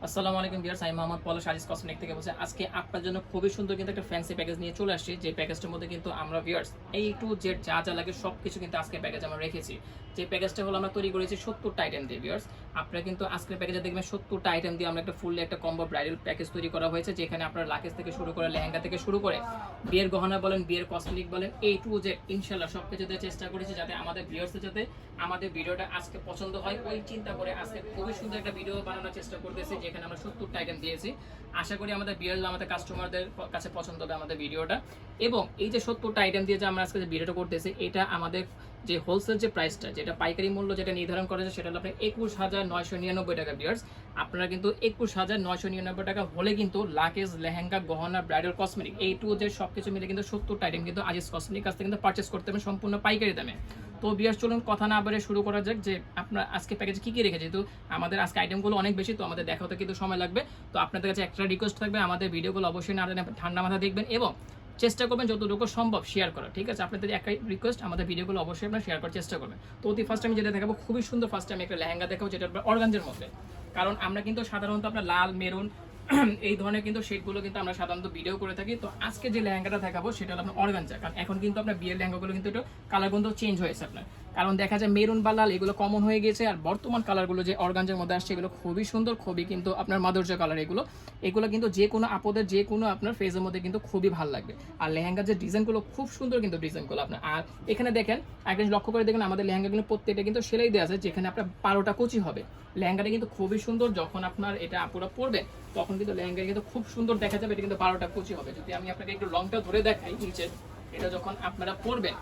আসসালামু আলাইকুম ভিউয়ার্স, আমি মোহাম্মদ পলাশ আজিজ কসমেটিক থেকে বলছি। আজকে আপনার জন্য খুবই সুন্দর কিন্তু একটা ফ্যান্সি প্যাকেজ নিয়ে চলে আসছি। যে প্যাকেজটার মধ্যে কিন্তু আমরা ভিউয়ার্স এই টু জেড যা যা লাগে সবকিছু কিন্তু আজকে প্যাকেজ আমরা রেখেছি। যে প্যাকেজটা হলো আমরা তৈরি করেছি 70টা আইটেম দিয়ে ভিউয়ার্স। আপনারা কিন্তু আজকের প্যাকেজে দেখবেন 70টা আইটেম দিয়ে আমরা একটা ফুললি একটা কম্বো ব্রাইডাল প্যাকেজ তৈরি করা হয়েছে, যেখানে আপনার লাকেজ থেকে শুরু করে লেহেঙ্গা থেকে শুরু করে বিয়ের গহনা বলেন, বিয়ের কসমেটিক বলেন, এই টু জেড ইনশাআল্লাহ সবকিছু দিয়ে চেষ্টা করেছি যাতে আমাদের ভিউয়ার্সদের যাতে আমাদের ভিডিওটা আজকে পছন্দ হয়। ওই চিন্তা করে আজকে খুবই সুন্দর একটা ভিডিও বানানোর চেষ্টা করতেছি, যেখানে আমরা 70টা আইটেম দিয়েছি। আশা করি আমাদের ভিউয়ার্স আমাদের কাস্টমারদের কাছে পছন্দ হবে আমাদের ভিডিওটা। এবং এই যে 70টা আইটেম দিয়ে যে আমরা আজকে যে ভিডিওটা করতেছি, এটা আমাদের যে হোলসেল যে প্রাইসটা, যেটা পাইকারি মূল্য যেটা নির্ধারণ করা যায়, সেটা হলো আপনার 21,999 টাকা ভিউয়ার্স। আপনারা কিন্তু 21,999 টাকা হলে কিন্তু লাকেজ, লেহেঙ্গা, গহনা, ব্রাইডাল, কসমেটিক এই টু যে সবকিছু মিলে কিন্তু 70টা আইটেম কিন্তু আজিজ কসমেটিক কাছ থেকে কিন্তু পারচেস করতে হবে সম্পূর্ণ পাইকারি দামে। তো ভিউয়ার্স চলুন কথা না বলে শুরু করা যাক যে আপনার আজকে প্যাকেজে কি কি রেখেছে। যেহেতু আমাদের আজকে আইটেমগুলো অনেক বেশি, তো আমাদের দেখাতে কিন্তু সময় লাগবে। তো আপনাদের কাছে একটা রিকোয়েস্ট থাকবে, আমাদের ভিডিওগুলো অবশ্যই না ঠান্ডা মাথা দেখবেন এবং চেষ্টা করবেন যতটুকু সম্ভব শেয়ার করা, ঠিক আছে? আপনাদের একটাই রিকোয়েস্ট, আমাদের ভিডিওগুলো অবশ্যই আপনারা শেয়ার করার চেষ্টা করবেন। তো অতি ফার্স্ট আমি যেটা দেখাবো, খুবই সুন্দর ফার্স্ট আমি একটা লেহেঙ্গা দেখাবো, যেটা অর্গানজার মধ্যে। কারণ আমরা কিন্তু সাধারণত আপনার লাল, মেরুন এই ধরনের কিন্তু শেডগুলো কিন্তু আমরা সাধারণত ভিডিও করে থাকি। তো আজকে যে লেহেঙ্গাটা দেখাবো সেটা হলো আপনার অর্গানজা। কারণ এখন কিন্তু আপনার বিয়ের লেহেঙ্গাগুলো কিন্তু একটু কালার কিন্তু চেঞ্জ হয়েছে আপনার, কারণ দেখা যায় মেরুন বা লাল এগুলো কমন হয়ে গেছে। আর বর্তমান কালারগুলো যে অর্গানজার মধ্যে আসছে, এগুলো খুবই সুন্দর, খুবই কিন্তু আপনার মাধুর্য কালার। এগুলো কিন্তু যে কোনো আপদের যে কোনো আপনার ফেজের মধ্যে কিন্তু খুবই ভালো লাগবে। আর লেহেঙ্গার যে ডিজাইনগুলো খুব সুন্দর কিন্তু ডিজাইনগুলো আপনার। আর এখানে দেখেন একটা লক্ষ্য করে দেখেন, আমাদের লেহেঙ্গাগুলো প্রত্যেকটা কিন্তু সেলাই দেওয়া আছে, যেখানে আপনার 12টা কুচি হবে। লেহেঙ্গাটা কিন্তু খুবই সুন্দর, যখন আপনার এটা আপুরা পরবে তখন কিন্তু লেহেঙ্গা কিন্তু খুব সুন্দর দেখা যাবে। এটা কিন্তু 12টা কুচি হবে। যদি আমি আপনাকে একটু লংটা ধরে দেখাই নিচে, এটা যখন আপনারা পরবেন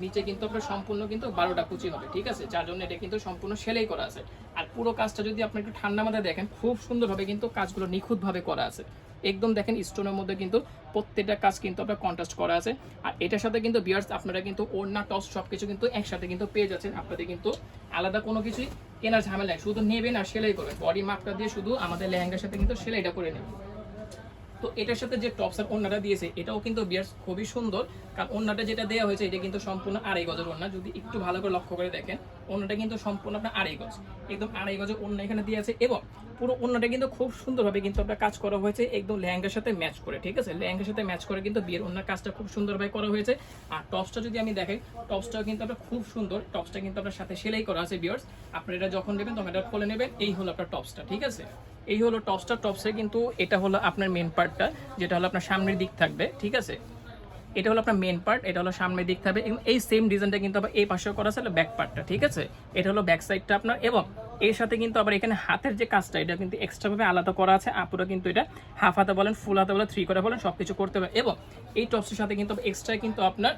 নিচে কিন্তু আপনার সম্পূর্ণ কিন্তু 12টা কুচি হবে, ঠিক আছে? যার জন্য এটা কিন্তু সম্পূর্ণ সেলাই করা আছে। আর পুরো কাজটা যদি আপনি একটু ঠান্ডা মাথায় দেখেন, খুব সুন্দরভাবে কিন্তু কাজগুলো নিখুঁতভাবে করা আছে। একদম দেখেন স্টোনের মধ্যে কিন্তু প্রত্যেকটা কাজ কিন্তু আপনার কন্ট্রাস্ট করা আছে। আর এটার সাথে কিন্তু ভিউয়ার্স আপনারা কিন্তু ওড়না, টপস সবকিছু কিন্তু একসাথে কিন্তু পেয়ে যাচ্ছেন। আপনাদের কিন্তু আলাদা কোনো কিছুই কেনার ঝামেলা নেই, শুধু নেবেন আর সেলাই করবেন। বডি মাপটা দিয়ে শুধু আমাদের লেহেঙ্গার সাথে কিন্তু সেলাইটা করে নেবেন। তো এটার সাথে যে টপস আর ওড়নাটা দিয়েছে, এটাও কিন্তু ভিউয়ার্স খুবই সুন্দর। কারণ ওড়নাটা যেটা দেওয়া হয়েছে, এটা কিন্তু সম্পূর্ণ 2.5 গজের ওড়না। যদি একটু ভালো করে লক্ষ্য করে দেখেন, ওড়নাটা কিন্তু সম্পূর্ণ আপনার 2.5 গজ, একদম 2.5 গজের ওড়না এখানে দিয়ে আছে। এবং পুরো ওড়নাটা কিন্তু খুব সুন্দরভাবে কিন্তু আপনার কাজ করা হয়েছে, একদম লেহেঙ্গার সাথে ম্যাচ করে, ঠিক আছে? লেহেঙ্গার সাথে ম্যাচ করে কিন্তু বিয়ের ওড়নার কাজটা খুব সুন্দরভাবে করা হয়েছে। আর টপসটা যদি আমি দেখাই, টপসটাও কিন্তু আপনার খুব সুন্দর। টপসটা কিন্তু আপনার সাথে সেলাই করা আছে ভিউয়ার্স। আপনারা এটা যখন নেবেন তখন এটা খুলে নেবেন। এই হলো আপনার টপসটা, ঠিক আছে? এই হলো টপসটা। টপসে কিন্তু এটা হলো আপনার মেন পার্টটা, যেটা হলো আপনার সামনের দিক থাকবে, ঠিক আছে? এটা হলো আপনার মেন পার্ট, এটা হলো সামনের দিক থাকবে। এবং এই সেম ডিজাইনটা কিন্তু আবার এই পাশেও করা আছে, ব্যাক পার্টটা, ঠিক আছে? এটা হলো ব্যাক সাইডটা আপনার। এবং এর সাথে কিন্তু আবার এখানে হাতের যে কাজটা, এটা কিন্তু এক্সট্রাভাবে আলাদা করা আছে। আপুরা কিন্তু এটা হাফ হাতা বলেন, ফুল হাতা বলেন, 3 কোয়ার্টার বলেন, সবকিছু করতে পারে। এবং এই টপসের সাথে কিন্তু এক্সট্রা কিন্তু আপনার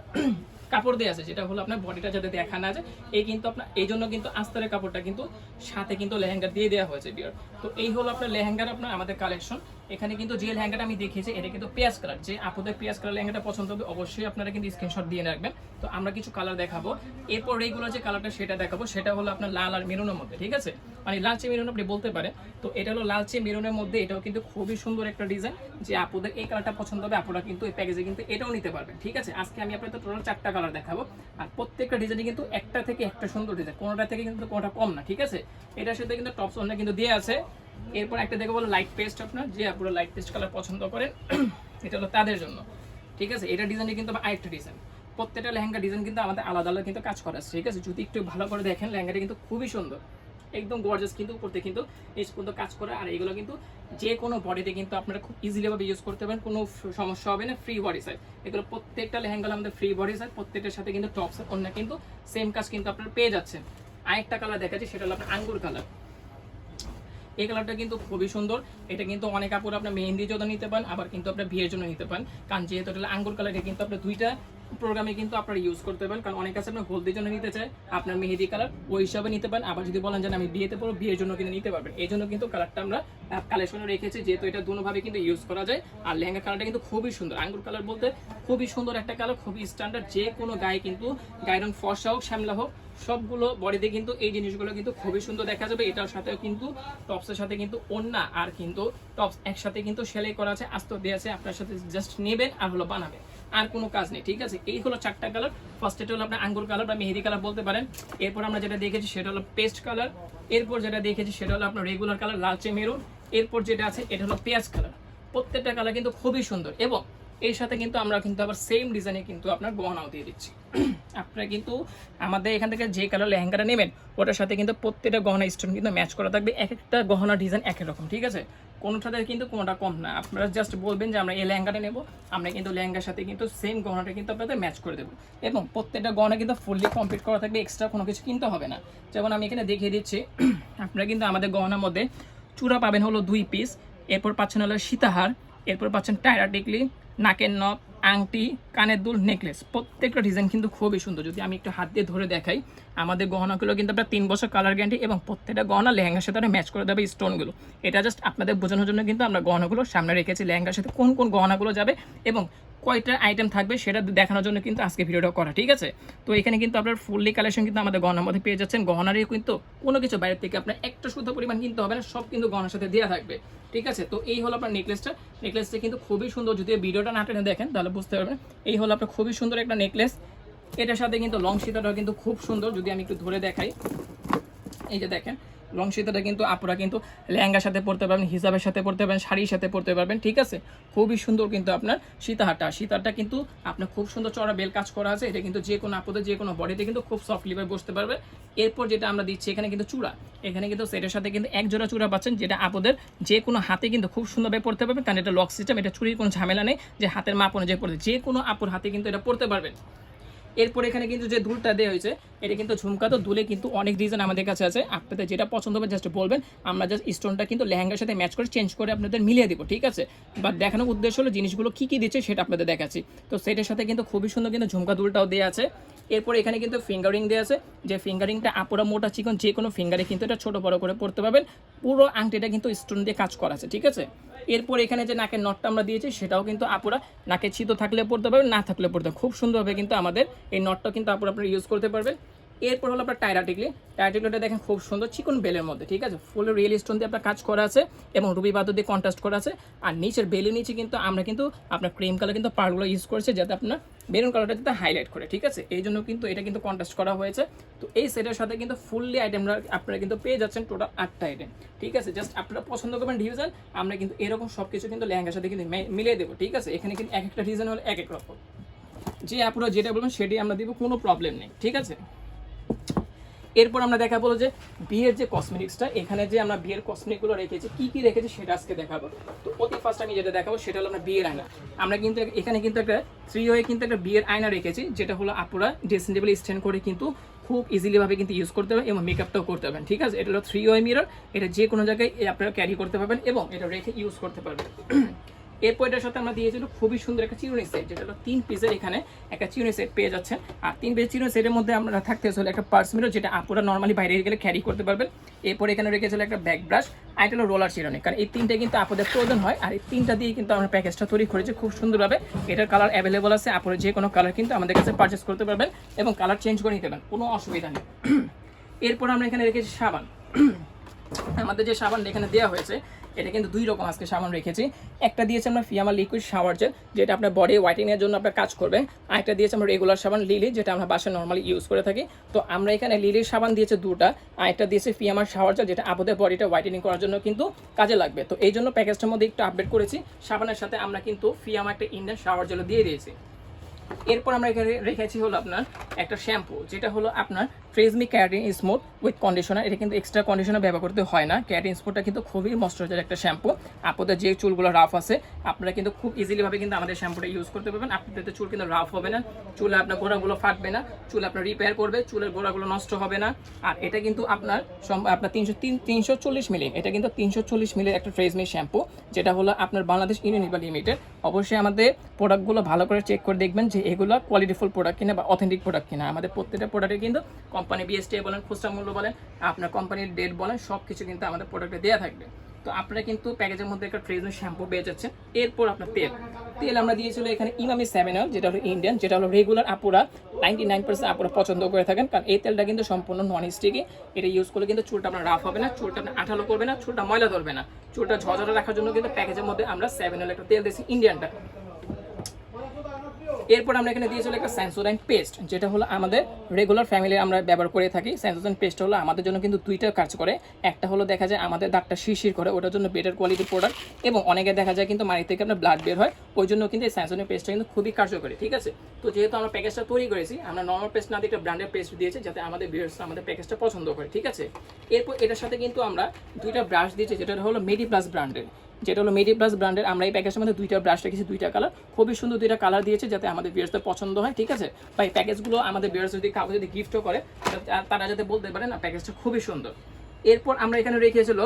কাপড় দিয়ে আছে, যেটা হলো আপনার বডিটা যাতে দেখা না যায়, এই কিন্তু আপনার এই জন্য কিন্তু আস্তরের কাপড়টা কিন্তু সাথে কিন্তু লেহেঙ্গা দিয়ে দেওয়া হয়েছে বিয়ার। তো এই হলো আপনার লেহেঙ্গার আপনার আমাদের কালেকশন। এখানে কিন্তু যে লেহেঙ্গাটা আমি দেখিয়েছি, এটা কিন্তু পেঁয়াজ কালার। যে আপনাদের পেঁয়াজ কালার লেহেঙ্গাটা পছন্দ হবে, অবশ্যই আপনারা কিন্তু স্ক্রিনশট দিয়ে রাখবেন। তো আমরা কিছু কালার দেখাবো, এরপর রেগুলার যে কালারটা সেটা দেখাবো, সেটা হলো আপনার লাল আর মেরুনের মধ্যে, ঠিক আছে? মানে লালচে মেরুন আপনি বলতে পারেন। তো এটা হলো লালচে মেরুনের মধ্যে, এটাও কিন্তু খুবই সুন্দর একটা ডিজাইন। যে আপনাদের এই কালারটা পছন্দ হবে, আপনারা কিন্তু এই প্যাকেজে কিন্তু এটাও নিতে পারবেন, ঠিক আছে? আজকে আমি আপনাদের টোটাল 4টা কালার দেখাবো। আর প্রত্যেকটা ডিজাইনে কিন্তু একটা থেকে একটা সুন্দর ডিজাইন, কোনোটা থেকে কিন্তু কোনোটা কম না, ঠিক আছে? এটার সাথে কিন্তু টপস ওড়না কিন্তু দিয়ে আছে। এরপর একটা দেখো বলো লাইট পেস্ট, আপনার যে পুরো লাইট পেস্ট কালার পছন্দ করেন এটা হলো তাদের জন্য, ঠিক আছে? এটা ডিজাইনে কিন্তু আরেকটা ডিজাইন। প্রত্যেকটা লেহেঙ্গা ডিজাইন কিন্তু আমাদের আলাদা আলাদা কিন্তু কাজ করা আছে, ঠিক আছে? যদি একটু ভালো করে দেখেন, লেহেঙ্গাটা কিন্তু খুবই সুন্দর, একদম গর্জাস কিন্তু করতে কিন্তু এই পর্যন্ত কাজ করে। আর এগুলো কিন্তু যে কোনো বডিতে কিন্তু আপনারা খুব ইজিলি ভাবে ইউজ করতে পারেন, কোনো সমস্যা হবে না। ফ্রি বডি সাইজ, এগুলো প্রত্যেকটা লেহেঙ্গা আমাদের ফ্রি বডি সাইজ। প্রত্যেকটার সাথে কিন্তু টপস অন্য কিন্তু সেম কাজ কিন্তু আপনারা পেয়ে যাচ্ছেন। আরেকটা কালার দেখাচ্ছি, সেটা হলো আপনার আঙ্গুর কালার। এই কালারটা কিন্তু খুবই সুন্দর। এটা কিন্তু অনেক আপুর আপনার মেহেন্দির জন্য নিতে পারেন, আবার কিন্তু আপনার বিয়ের জন্য নিতে পারেন। কারণ যেহেতু এটা আঙ্গুর কালার, এটা কিন্তু আপনার দুইটা প্রোগ্রামে কিন্তু আপনারা ইউজ করতে পারেন। কারণ অনেক কাছে আপনার হলদির জন্য নিতে চায়, আপনার মেহেদি কালার ওই হিসাবে নিতে পারেন। আবার যদি বলেন যে আমি বিয়েতে পড়বো, বিয়ের জন্য কিন্তু নিতে পারবেন। এই জন্য কিন্তু কালারটা আমরা কালেকশনে রেখেছি, যেহেতু এটা দুভাবে কিন্তু ইউজ করা যায়। আর লেহেঙ্গা কালারটা কিন্তু খুবই সুন্দর। আঙ্গুর কালার বলতে খুবই সুন্দর একটা কালার, খুবই স্ট্যান্ডার্ড। যে কোনো গায়ে কিন্তু গায়ের রং ফর্সা হোক, শ্যামলা হোক, সবগুলো বডিতে কিন্তু এই জিনিসগুলো কিন্তু খুবই সুন্দর দেখা যাবে। এটার সাথেও কিন্তু টপসের সাথে কিন্তু ওড়না আর কিন্তু টপস একসাথে কিন্তু সেলাই করা আছে, আস্ত দিয়ে আছে। আপনার সাথে জাস্ট নেবেন আর হলো বানাবেন, আর কোনো কাজ নেই, ঠিক আছে? এই হলো 4টা কালার। ফার্স্ট এটা হলো আপনার আঙ্গুর কালার বা মেহেদি কালার বলতে পারেন। এরপর আমরা যেটা দেখেছি সেটা হলো পেস্ট কালার। এরপর যেটা দেখেছি সেটা হলো আপনার রেগুলার কালার লালচে মেরুন। এরপর যেটা আছে এটা হলো পেঁয়াজ কালার, প্রত্যেকটা কালার কিন্তু খুবই সুন্দর এবং এর সাথে কিন্তু আমরা কিন্তু আবার সেম ডিজাইনে কিন্তু আপনার গহনাও দিয়ে দিচ্ছি। আপনারা কিন্তু আমাদের এখান থেকে যে কালার লেহেঙ্গাটা নেবেন ওটার সাথে কিন্তু প্রত্যেকটা গহনা স্টোন কিন্তু ম্যাচ করা থাকবে, এক একটা গহনা ডিজাইন এক রকম, ঠিক আছে, কোনোটাতে কিন্তু কোনোটা কম না। আপনারা জাস্ট বলবেন যে আমরা এই লেহেঙ্গাটা নেবো, আমরা কিন্তু লেহেঙ্গার সাথে কিন্তু সেম গহনাটা কিন্তু আপনাদের ম্যাচ করে দেবো এবং প্রত্যেকটা গহনা কিন্তু ফুললি কমপ্লিট করা থাকবে, এক্সট্রা কোনো কিছু কিনতে হবে না। যেমন আমি এখানে দেখিয়ে দিচ্ছি, আপনারা কিন্তু আমাদের গহনার মধ্যে চূড়া পাবেন হলো 2 পিস, এরপর পাচ্ছেন হলো সীতাহার, এরপর পাচ্ছেন টায়রা টিকলি, নাকের নথ, আংটি, কানের দুল, নেকলেস, প্রত্যেকটা ডিজাইন কিন্তু খুবই সুন্দর। যদি আমি একটু হাত দিয়ে ধরে দেখাই, আমাদের গহনাগুলো কিন্তু আপনার 3 বছর কালার গ্যারান্টি এবং প্রত্যেকটা গহনা লেহেঙ্গার সাথে ম্যাচ করে দেবে স্টোনগুলো। এটা জাস্ট আপনাদের বোঝানোর জন্য কিন্তু আমরা গহনাগুলো সামনে রেখেছি, লেহেঙ্গার সাথে কোন কোন গহনাগুলো যাবে এবং কয়টা আইটেম থাকবে সেটা দেখানোর জন্য কিন্তু আজকে ভিডিওটা করা, ঠিক আছে। তো এখানে কিন্তু আপনার ফুললি কালেকশন কিন্তু আমাদের গহনার মধ্যে পেয়ে যাচ্ছেন। গহনারই কিন্তু কোনো কিছু বাইরে থেকে আপনার একটা শুধু পরিমাণ কিনতে হবে না, সব কিন্তু গহনার সাথে দেওয়া থাকবে, ঠিক আছে। তো এই হলো আপনার নেকলেসটা কিন্তু খুবই সুন্দর, যদি ভিডিওটা না টেনে দেখেন তাহলে বুঝতে পারবেন। এই হলো আপনার খুবই সুন্দর একটা নেকলেস, এটার সাথে কিন্তু লং সীতাটাও কিন্তু খুব সুন্দর, যদি আমি একটু ধরে দেখাই, এই যে দেখেন লং সীতাটা কিন্তু আপনারা কিন্তু লেহেঙ্গার সাথে পরতে পারবেন, হিজাবের সাথে পরতে পারবেন, শাড়ির সাথে পরতে পারবেন, ঠিক আছে। খুবই সুন্দর কিন্তু আপনার সীতাহারটা কিন্তু আপনার খুব সুন্দর চড়া বেল কাজ করা আছে, এটা কিন্তু যে কোনো আপদে যে কোনো বডিতে কিন্তু খুব সফটলিভাবে বসতে পারবে। এরপর যেটা আমরা দিচ্ছি এখানে কিন্তু চূড়া, এখানে কিন্তু সেটের সাথে কিন্তু এক জোড়া চূড়া পাচ্ছেন, যেটা আপদের যে কোনো হাতে কিন্তু খুব সুন্দরভাবে পড়তে পারবেন, কারণ এটা লক সিস্টেম, এটা চুরির কোনো ঝামেলা নেই, যে হাতের মাপ অনুযায়ী পড়তে যে কোনো আপুর হাতে কিন্তু এটা পড়তে পারবেন। এরপর এখানে কিন্তু যে দুলটা দেওয়া হয়েছে এটা কিন্তু ঝুমকা, তো দুলে কিন্তু অনেক ডিজাইন আমাদের কাছে আছে, আপনাদের যেটা পছন্দ হবে জাস্ট বলবেন, আমরা জাস্ট স্টোনটা কিন্তু লেহেঙ্গার সাথে ম্যাচ করে চেঞ্জ করে আপনাদের মিলিয়ে দেবো, ঠিক আছে। বা দেখানোর উদ্দেশ্য হলো জিনিসগুলো কী কী দিচ্ছে সেটা আপনাদের দেখাচ্ছি। তো সেটার সাথে কিন্তু খুবই সুন্দর কিন্তু ঝুমকা দুলটাও দেওয়া আছে। এরপর এখানে কিন্তু ফিঙ্গারিং দেওয়া আছে, যে ফিঙ্গারিংটা আপুরা মোটা চিকন যে কোনো ফিঙ্গারে কিন্তু এটা ছোটো বড়ো করে পড়তে পারবেন, পুরো আংটিটা কিন্তু স্টোন দিয়ে কাজ করা আছে, ঠিক আছে। এরপর এখানে যে নাকের নটটা আমরা দিয়েছি সেটাও কিন্তু আপুরা নাকে ছিদ্র থাকলে পড়তে পারবেন, না থাকলে পড়তে খুব সুন্দরভাবে কিন্তু আমাদের এই নটটা কিন্তু আপুরা আপনারা ইউজ করতে পারবেন। এরপর হলো আপনার টায়রা টিকলিটা দেখেন খুব সুন্দর চিকন বেলের মধ্যে, ঠিক আছে, ফুল রিয়েল স্টোন দিয়ে আপনার কাজ করা আছে এবং রুবি বাদর দিয়ে কন্ট্রাস্ট করা আছে। আর নিচের বেলের নিচে কিন্তু আমরা কিন্তু আপনার ক্রিম কালার কিন্তু পাড়গুলো ইউজ করেছি, যাতে আপনার বেলুন কালারটা যাতে হাইলাইট করে, ঠিক আছে, এই জন্য কিন্তু এটা কিন্তু কন্ট্রাস্ট করা হয়েছে। তো এই সেটের সাথে কিন্তু ফুললি আইটেমরা আপনারা কিন্তু পেয়ে যাচ্ছেন টোটাল 8টা আইটেম, ঠিক আছে। জাস্ট আপনারা পছন্দ করবেন ডিজাইন, আমরা কিন্তু এরকম সব কিছু কিন্তু লেহেঙ্গার সাথে কিন্তু মিলিয়ে দেবো, ঠিক আছে। এখানে কিন্তু এক একটা ডিজাইন হলো এক এক রকম, যে আপনারা যেটা বলবেন সেটাই আমরা দিব, কোনো প্রবলেম নেই, ঠিক আছে। এরপর আমরা দেখাবো যে বিয়ের যে কসমেটিক্সটা, এখানে যে আমরা বিয়ের কসমেটিকগুলো রেখেছি, কি কি রেখেছি সেটা আজকে দেখাবো। তো অতি ফার্স্ট আমি যেটা দেখাবো সেটা হলো আমরা বিয়ের আয়না। আমরা কিন্তু এখানে কিন্তু একটা 3 ওয়ে কিন্তু একটা বিয়ের আয়না রেখেছি, যেটা হলো আপুরা ড্রেসিং টেবিল স্ট্যান্ড করে কিন্তু খুব ইজিলিভাবে কিন্তু ইউজ করতে পারবেন এবং মেকআপটাও করতে পারবেন, ঠিক আছে। এটা হলো 3 ওয়ে মিরর, এটা যে কোনো জায়গায় আপনারা ক্যারি করতে পারবেন এবং এটা রেখে ইউজ করতে পারবেন। এরপর এটার সাথে আমরা দিয়েছিল খুবই সুন্দর একটা চিরুনি সেট, যেটা হলো 3 পিসের, এখানে একটা চিরুনি সেট পেয়ে যাচ্ছেন। আর 3 পিসের চিরুনি সেটের মধ্যে আমরা থাকতে হলো একটা পার্স মিরর, যেটা আপুরা নর্মালি বাইরে গেলে ক্যারি করতে পারবেন। এরপর এখানে রেখেছিল একটা ব্যাক ব্রাশ, আর একটা হলো রোলার চিরুনি, কারণ এই 3টা কিন্তু আপুদের প্রয়োজন হয়। আর এই 3টা দিয়ে কিন্তু আমরা প্যাকেজটা তৈরি করেছি খুব সুন্দরভাবে। এটার কালার অ্যাভেলেবল আছে, আপুরা যে কোনো কালার কিন্তু আমাদের কাছে পারচেস করতে পারবেন এবং কালার চেঞ্জ করে নিতে পারবেন, কোনো অসুবিধা নেই। এরপর আমরা এখানে রেখেছি সাবান। আমাদের যে সাবান এখানে দেওয়া হয়েছে এটা কিন্তু 2 রকম আজকে সাবান রেখেছি। একটা দিয়েছে আমরা ফিয়ামা লিকুইড শাওয়ার জেল, যেটা আপনার বডি হোয়াইটেনিংয়ের জন্য আপনার কাজ করবে। আরেকটা দিয়েছে আমরা রেগুলার সাবান লিলি, যেটা আমরা বাসায় নর্মালি ইউজ করে থাকি। তো আমরা এখানে লিলির সাবান দিয়েছে 2টা, আরেকটা দিয়েছে ফিয়ামার শাওয়ার জেল, যেটা আপনাদের বডিটা হোয়াইটেনিং করার জন্য কিন্তু কাজে লাগবে। তো এই জন্য প্যাকেজটার মধ্যে একটু আপডেট করেছি, সাবানের সাথে আমরা কিন্তু ফিয়ামা একটা ইন্ডিয়ান শাওয়ার জেলও দিয়ে দিয়েছি। এরপর আমরা এখানে রেখেছি হলো আপনার একটা শ্যাম্পু, যেটা হলো আপনার ট্রেজমি ক্যারাটিন স্মুথ উইথ কন্ডিশনার। এটা কিন্তু এক্সট্রা কন্ডিশনার ব্যবহার করতে হয় না। ক্যারাটিন স্মুথটা কিন্তু খুবই ময়েশ্চারাইজার একটা শ্যাম্পু। আপনাদের যে চুলগুলো রাফ আছে আপনারা কিন্তু খুব ইজিলিভাবে কিন্তু আমাদের শ্যাম্পুটা ইউজ করতে পারবেন। আপনাদের চুল কিন্তু রাফ হবে না, চুলে আপনার গোড়াগুলো ফাটবে না, চুল আপনার রিপেয়ার করবে, চুলের গোড়াগুলো নষ্ট হবে না। আর এটা কিন্তু আপনার 340 মিলি, এটা কিন্তু 340 মিলির একটা ট্রেজমি শ্যাম্পু, যেটা হলো আপনার বাংলাদেশ ইউনিলিভার লিমিটেড। অবশ্যই আমাদের প্রোডাক্টগুলো ভালো করে চেক করে দেখবেন যে এগুলো কোয়ালিটিফুল প্রোডাক্ট কিনা বা অথেন্টিক প্রোডাক্ট কিনা। আমাদের প্রত্যেকটা প্রোডাক্টে কিন্তু কোম্পানি বিএসটিআই বলেন, খুচরা মূল্য বলেন, আপনার কোম্পানির ডেট বলেন, সব কিছু কিন্তু আমাদের প্রোডাক্টে দেওয়া থাকবে। তো আপনারা কিন্তু প্যাকেজের মধ্যে একটা ট্রেজমি শ্যাম্পু পেয়ে যাচ্ছেন। এরপর আপনার তেল আমরা দিয়েছিল এখানে ইমামি 7 অয়েল, যেটা হলো ইন্ডিয়ান, যেটা হলো রেগুলার আপুরা 99% আপুরা পছন্দ করে থাকেন, কারণ এই তেলটা কিন্তু সম্পূর্ণ নন স্টিকি। এটা ইউজ করলে কিন্তু চুলটা আপনার রাফ হবে না, চুলটা আপনার আঠালো করবে না, চুলটা ময়লা ধরবে না, চুলটা ঝরঝরে রাখার জন্য কিন্তু প্যাকেজের মধ্যে আমরা 7 অয়েল একটা তেল দিয়েছি ইন্ডিয়ানটা। এরপর আমরা এখানে দিয়েছিল একটা সেন্সোডাইন পেস্ট, যেটা হলো আমাদের রেগুলার ফ্যামিলি আমরা ব্যবহার করে থাকি। সেন্সোডাইন পেস্ট হলো আমাদের জন্য কিন্তু দুইটা কাজ করে। একটা হলো দেখা যায় আমাদের দাঁতটা শিরশির করে, ওটার জন্য বেটার কোয়ালিটির প্রোডাক্ট, এবং অনেকে দেখা যায় কিন্তু মাড়ি থেকে আপনার ব্লাড বের হয়, ওই জন্য কিন্তু এই সেন্সোডাইন পেস্টটা কিন্তু খুবই কার্যকরী। ঠিক আছে, তো যেহেতু আমরা প্যাকেজটা তৈরি করেছি, আমরা নর্মাল পেস্ট না দিয়ে একটা ব্র্যান্ডের পেস্ট দিয়েছি যাতে আমাদের ভিউয়ার্সরা আমাদের প্যাকেজটা পছন্দ করে। ঠিক আছে, এরপর এটার সাথে কিন্তু আমরা দুইটা ব্রাশ দিয়েছি, যেটা হলো মেডি প্লাস ব্র্যান্ডের, আমরা এই প্যাকেজের মধ্যে দুইটা ব্রাশ রেখেছি, দুইটা কালার, খুবই সুন্দর দুইটা কালার দিয়েছে যাতে আমাদের ভিউয়ার্সদের পছন্দ হয়। ঠিক আছে, বা এই প্যাকেজগুলো আমাদের ভিউয়ার্স যদি কাউকে যদি গিফটও করে তারা যাতে বলতে পারে না প্যাকেজটা খুবই সুন্দর। এরপর আমরা এখানে রেখেছিল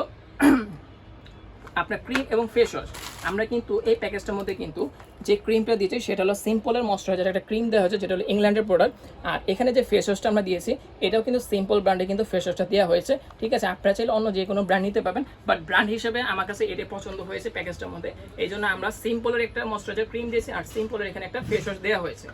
আপনার ক্রিম এবং ফেস ওয়াশ। আমরা কিন্তু এই প্যাকেজটার মধ্যে কিন্তু যে ক্রিমটা দিয়েছি সেটা হলো সিম্পলের ময়শ্চারাইজার একটা ক্রিম দেওয়া হয়েছে, যেটা হলো ইংল্যান্ডের প্রোডাক্ট। আর এখানে যে ফেস ওয়াশটা আমরা দিয়েছি এটাও কিন্তু সিম্পল ব্র্যান্ডে কিন্তু ফেস ওয়াশটা দেওয়া হয়েছে। ঠিক আছে, আপনারা চাইলে অন্য যে কোনো ব্র্যান্ড নিতে পারবেন, বাট ব্র্যান্ড হিসেবে আমার কাছে এটা পছন্দ হয়েছে প্যাকেজটার মধ্যে, এই জন্য আমরা সিম্পলের একটা ময়শ্চারাইজার ক্রিম দিয়েছি আর সিম্পলের এখানে একটা ফেস ওয়াশ দেওয়া হয়েছে।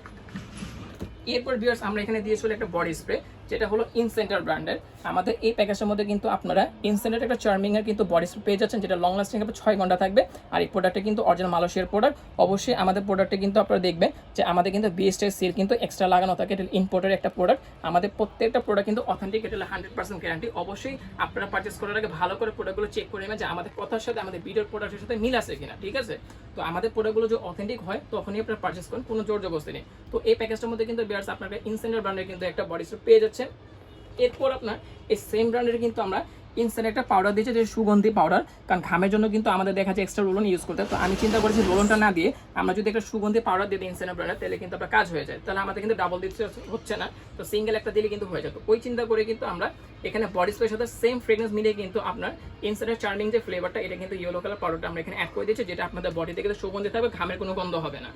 এরপর ভিউয়ার্স আমরা এখানে দিয়েছিল একটা বডি স্প্রে, যেটা হলো ইনসেন্টার ব্র্যান্ডের। আমাদের এই প্যাকেজের মধ্যে কিন্তু আপনারা ইনসেন্টার একটা চার্মিং এর কিন্তু বডি স্প্রে পেয়ে যাচ্ছেন, যেটা লং লাস্টিং হবে 6 ঘন্টা থাকবে। আর এই প্রোডাক্টটা কিন্তু অরিজিনাল মালয়েশিয়ার প্রোডাক্ট। অবশ্যই আমাদের প্রোডাক্টে কিন্তু আপনারা দেখবেন যে আমাদের কিন্তু বিএসটি সিল কিন্তু এক্সট্রা লাগানো থাকে, এটা ইম্পোর্টের একটা প্রোডাক্ট। আমাদের প্রত্যেকটা প্রোডাক্ট কিন্তু অথেন্টিক, এটা 100% গ্যারান্টি। অবশ্যই আপনারা পারচেস করার আগে ভালো করে প্রোডাক্টগুলো চেক করে নেবেন যে আমাদের কথার সাথে আমাদের ভিডিওর প্রোডাক্টের সাথে মিল আছে কিনা। ঠিক আছে, তো আমাদের প্রোডাক্টগুলো যে অথেন্টিক হয় তখনই আপনারা পারচেস করেন, কোনো জোর জবরদস্তি নেই। তো এই প্যাকেজটার মধ্যে কিন্তু ভিউয়ার্স আপনারা ইনসেন্টার ব্র্যান্ডের কিন্তু একটা বডি স্প্রে পেয়ে যাচ্ছেন। এরপর আপনার এই সেম ব্র্যান্ডের কিন্তু আমরা ইনস্ট্যান্ট একটা পাউডার দিয়েছি, যে সুগন্ধি পাউডার, কারণ ঘামের জন্য কিন্তু আমাদের দেখা যায় এক্সট্রা রোলন ইউজ করতে। তো আমি চিন্তা করেছি রোলনটা না দিয়ে আমরা যদি একটা সুগন্ধি পাউডার দিয়ে দিই ইনস্ট্যান্ট ব্র্যান্ডের, তাহলে কিন্তু আপনার কাজ হয়ে যায়, তাহলে আমাদের কিন্তু ডাবল দিতে হচ্ছে না, তো সিঙ্গেল একটা দিলে কিন্তু হয়ে যায়। তো ওই চিন্তা করে কিন্তু আমরা এখানে বডি স্প্রের সাথে সেম ফ্রেগনেন্স মিলিয়ে কিন্তু আপনার ইনস্ট্যান্ট চার্মিং যে ফ্লেভারটা, এটা কিন্তু ইয়েলো কালার পাউডারটা আমরা এখানে অ্যাড করে দিয়েছি, যেটা আপনাদের বডিতে কিন্তু সুগন্ধি থাকবে, ঘামের কোনো গন্ধ হবে না।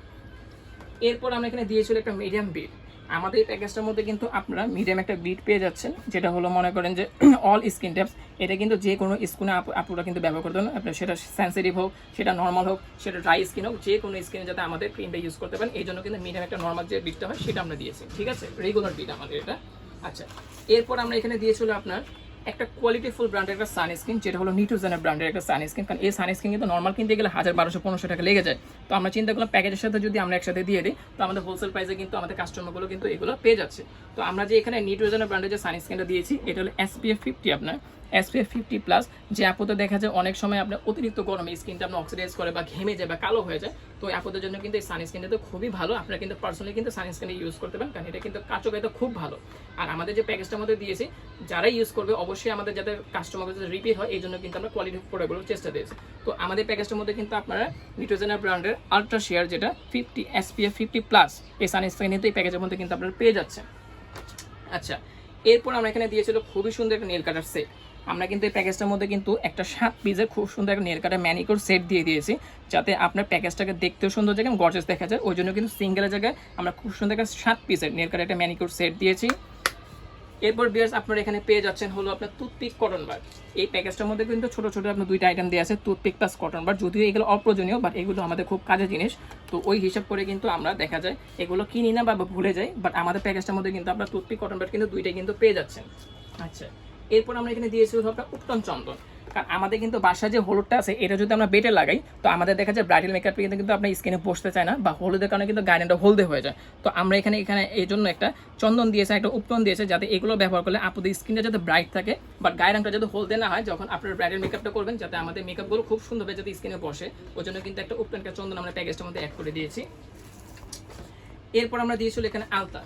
এরপর আমরা এখানে দিয়েছিল একটা মিডিয়াম বিট। আমাদের এই প্যাকেজটার মধ্যে কিন্তু আপনারা মিডিয়াম একটা বিট পেয়ে যাচ্ছেন, যেটা হলো মনে করেন যে অল স্কিন টাইপস। এটা কিন্তু যে কোনো স্কিনে আপনারা কিন্তু ব্যবহার করতে পারেন, আপনার সেটা সেন্সিটিভ হোক, সেটা নর্মাল হোক, সেটা ড্রাই স্কিন হোক, যে কোনো স্কিনে যাতে আমাদের ক্রিমটা ইউজ করতে পারেন, এই জন্য কিন্তু মিডিয়াম একটা নর্মাল যে বিটটা হয় সেটা আমরা দিয়েছি। ঠিক আছে, রেগুলার বিট আমাদের এটা। আচ্ছা, এরপর আমরা এখানে দিয়েছিল আপনার একটা কোয়ালিটিফুল ব্র্যান্ডের একটা সানস্ক্রিন, যেটা হলো নিউট্রিজেনের ব্র্যান্ডের একটা সানস্ক্রিন। কারণ এই সানস্ক্রিন কিন্তু নর্মাল কিনতে গেলে 1000-1200-1500 টাকা লেগে যায়। তো আমরা চিন্তা করলাম প্যাকেজের সাথে যদি আমরা একসাথে দিয়ে দিই, তো আমাদের হোলসেল প্রাইসে কিন্তু আমাদের কাস্টমারগুলো কিন্তু এগুলো পেয়ে যাচ্ছে। তো আমরা যে এখানে নিউট্রিজেনের ব্র্যান্ডের যে সানস্ক্রিনটা দিয়েছি, এটা হলো SPF 50, আপনার SPF 50+, যে আপদে দেখা যায় অনেক সময় আপনার অতিরিক্ত গরমে স্কিনটা আপনার অক্সিডাইজ করে বা ঘেমে যায় বা কালো হয়ে যায়। তো আপদের জন্য কিন্তু এই সানস্ক্রিনটা তো খুবই ভালো, আপনারা কিন্তু পার্সোনালি কিন্তু সানস্ক্রিনটা ইউজ করতে পারেন, কারণ এটা কিন্তু কার্যকারিতা খুব ভালো। আর আমাদের যে প্যাকেজটার মধ্যে দিয়েছি, যারা ইউজ করবে অবশ্যই আমাদের যাতে কাস্টমার যাতে রিপিট হয়, এই জন্য কিন্তু আমরা কোয়ালিটি প্রোডাক্টগুলোর চেষ্টা দিয়েছি। তো আমাদের প্যাকেজটার মধ্যে কিন্তু আপনারা নিউট্রিজেনা ব্র্যান্ডের আলট্রা শেয়ার, যেটা 50 SPF 50+, এই সানস্ক্রিন কিন্তু এই প্যাকেজের মধ্যে কিন্তু আপনারা পেয়ে যাচ্ছেন। আচ্ছা, এরপর আমরা এখানে দিয়েছিল খুবই সুন্দর একটা নেল কাটার সেট। আমরা কিন্তু এই প্যাকেজটার মধ্যে কিন্তু একটা 7 পিসের খুব সুন্দর একটা নেল কাটার ম্যানিকিউর সেট দিয়ে দিয়েছি, যাতে আপনার প্যাকেজটাকে দেখতেও সুন্দর জায়গায় গর্জিয়াস দেখা যায়। ওই জন্য কিন্তু সিঙ্গেলের জায়গায় আমরা খুব সুন্দর একটা 7 পিসের নেল কাটার একটা ম্যানিকিউর সেট দিয়েছি। এরপর ভিউয়ার্স আপনারা এখানে পেয়ে যাচ্ছেন হলো আপনার টুথপিক কটন বার। এই প্যাকেজটার মধ্যে কিন্তু ছোট ছোট আপনার দুইটা আইটেম দেওয়া আছে, টুথপিক প্লাস কটন বার। যদিও এগুলো অপ্রয়োজনীয়, বাট এগুলো আমাদের খুব কাজের জিনিস। তো ওই হিসাব করে কিন্তু আমরা দেখা যায় এগুলো কিনি না বা ভুলে যাই, বাট আমাদের প্যাকেজটার মধ্যে কিন্তু আপনার টুথপিক কটন বার কিন্তু দুইটাই কিন্তু পেয়ে যাচ্ছেন। আচ্ছা, এরপর আমরা এখানে দিয়েছি আপনার উত্তম চন্দন। কারণ আমাদের কিন্তু বাসায় যে হলুদটা আছে, এটা যদি আমরা বেটে লাগাই, তো আমাদের দেখা যায় ব্রাইডাল মেকআপে কিন্তু আপনার স্কিনে বসতে চায় না, বা হলুদের কারণে কিন্তু গার্ডেনটা হলদে হয়ে যায়। তো আমরা এখানে এই জন্য একটা চন্দন দিয়েছে, একটা উপটন দিয়েছে, যাতে এগুলো ব্যবহার করলে আপনাদের স্কিনটা যাতে ব্রাইট থাকে, বাট গায়ের রঙটা যাতে হলদে না হয় যখন আপনার ব্রাইডাল মেকআপটা করবেন, যাতে আমাদের মেকআপগুলো খুব সুন্দরভাবে যাতে স্কিনে বসে, ওই জন্য কিন্তু একটা উপটন একটা চন্দন আমরা প্যাকেজটার মধ্যে অ্যাড করে দিয়েছি। এরপর আমরা দিয়েছিল এখানে আলতা,